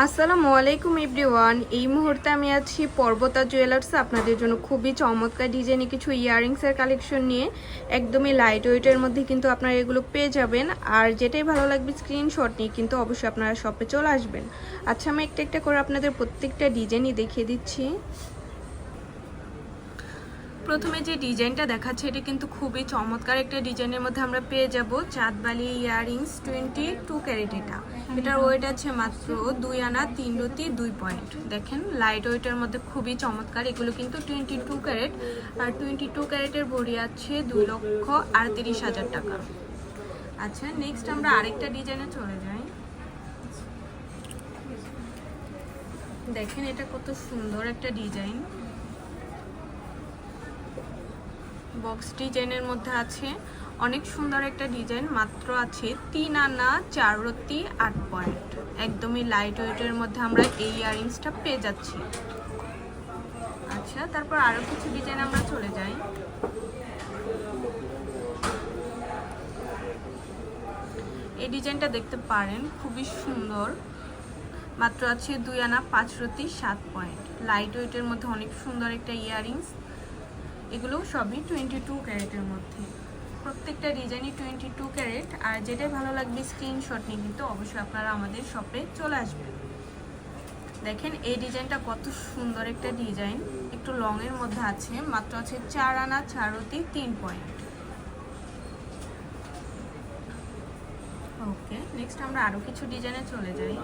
আসসালামু আলাইকুম এভরিওয়ান। এই মুহূর্তে আমি আছি পর্বতা জুয়েলার্সে আপনাদের জন্য খুবই চমৎকার ডিজাইনে কিছু ইয়াররিংসের কালেকশন নিয়ে। একদমই লাইট ওয়েটের মধ্যে কিন্তু আপনারা এগুলো পেয়ে যাবেন। আর যেটাই ভালো লাগবে স্ক্রিনশট নিয়ে কিন্তু অবশ্যই আপনারা শপে চলে আসবেন। আচ্ছা, আমি একটা একটা করে আপনাদের প্রত্যেকটা ডিজাইনই দেখিয়ে দিচ্ছি। প্রথমে যে ডিজাইনটা দেখাচ্ছে এটা কিন্তু খুবই চমৎকার একটা ডিজাইনের মধ্যে আমরা পেয়ে যাব চাঁদবালি ইয়াররিংস 22 ক্যারেট। এটার ওয়েট আছে মাত্র 2 আনা 3 রতি 2 পয়েন্ট। দেখেন লাইট ওয়েটের মধ্যে খুবই চমৎকার। এগুলো কিন্তু 22 ক্যারেট, আর 22 ক্যারেটের ভরি আছে 2,38,000 টাকা। আচ্ছা, নেক্সট আমরা আরেকটা ডিজাইনে চলে যাই। দেখেন এটা কত সুন্দর একটা ডিজাইন, বক্স ডিজাইনের মধ্যে আছে। অনেক সুন্দর একটা ডিজাইন, মাত্র আছে 3 আনা 4 রতি 8 পয়েন্ট। একদমই লাইট ওয়েটের মধ্যে আমরা এই ইয়াররিংসটা পেয়ে যাচ্ছি। আচ্ছা, তারপর আরো কিছু ডিজাইন আমরা চলে যাই। এই ডিজাইনটা দেখতে পারেন, খুবই সুন্দর। মাত্র আছে 2 আনা 5 রতি 7 পয়েন্ট। লাইট ওয়েটের মধ্যে অনেক সুন্দর একটা ইয়াররিংস। এগুলো সবই 22 ক্যারেটের মধ্যে। প্রত্যেকটা ডিজাইনই 22 ক্যারেট। আর যেটাই ভালো লাগবে স্ক্রিনশট নিয়ে কিন্তু অবশ্যই আপনারা আমাদের শপে চলে আসবেন। দেখেন এই ডিজাইনটা কত সুন্দর একটা ডিজাইন, একটু লং এর মধ্যে আছে। মাত্র আছে 4 আনা 4 রতি 3 পয়েন্ট। ওকে, নেক্সট আমরা আরো কিছু ডিজাইনে চলে যাই।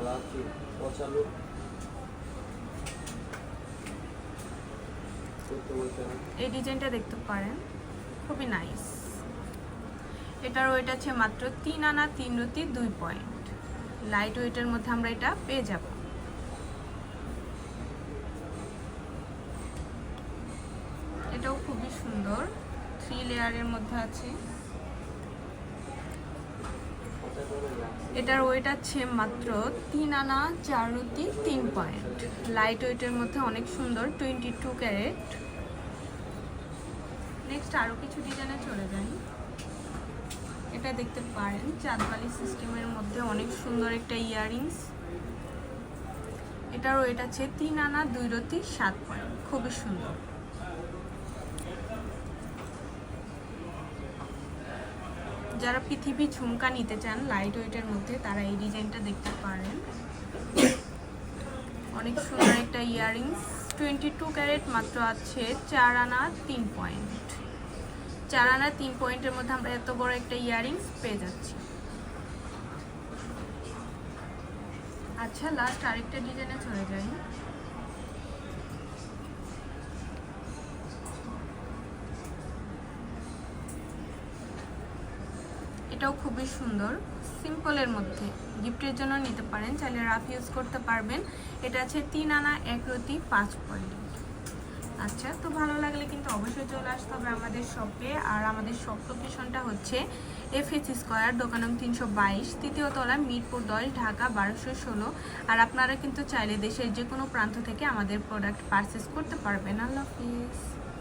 এই ডিজাইনটা দেখতে পারেন, খুবই নাইস। এটার ওয়েট আছে মাত্র 3 আনা 3 রতি 2 পয়েন্ট। লাইট ওয়েটের মধ্যে আমরা এটা পেয়ে যাব। এটাও খুবই সুন্দর, 3 লেয়ারের মধ্যে আছে। এটার ওয়েট আছে মাত্র 3 আনা 4 রতি 3 পয়েন্ট। লাইট ওয়েটের মধ্যে অনেক সুন্দর, 22 ক্যারেট। নেক্সট আরো কিছু ডিজাইনে চলে যাই। এটা দেখতে পারেন চাঁদবালি সিস্টেমের মধ্যে অনেক সুন্দর একটা ইয়াররিংস। এটার ওয়েট আছে 3 আনা 2 রতি 7 পয়েন্ট। খুবই সুন্দর। যারা পৃথিবী ঝুমকা নিতে চান লাইট ওয়েটের মধ্যে তারা এই ডিজাইনটা দেখতে পারেন। অনেক সুন্দর একটা ইয়াররিংস, 22 ক্যারেট। মাত্র আছে 4 আনা 3 পয়েন্ট। 4 আনা 3 পয়েন্টের মধ্যে আমরা এত বড় একটা ইয়াররিংস পেয়ে যাচ্ছি। আচ্ছা, লাস্ট আরেকটা ডিজাইনে চলে যাই। এটাও খুবই সুন্দর, সিম্পলের মধ্যে গিফটের জন্য নিতে পারেন, চাইলে রাফ ইউজ করতে পারবেন। এটা আছে 3 আনা 1 রতি 5 পয়েন্ট। আচ্ছা, তো ভালো লাগলে কিন্তু অবশ্যই চলে আসতে হবে আমাদের শপে। আর আমাদের শপ লোকেশনটা হচ্ছে FH স্কয়ার, দোকান নং 322, তৃতীয় তলা, মিরপুর 10, ঢাকা 1216। আর আপনারা কিন্তু চাইলে দেশের যে কোনো প্রান্ত থেকে আমাদের প্রোডাক্ট পারচেস করতে পারবেন। আল্লাহ হাফিজ।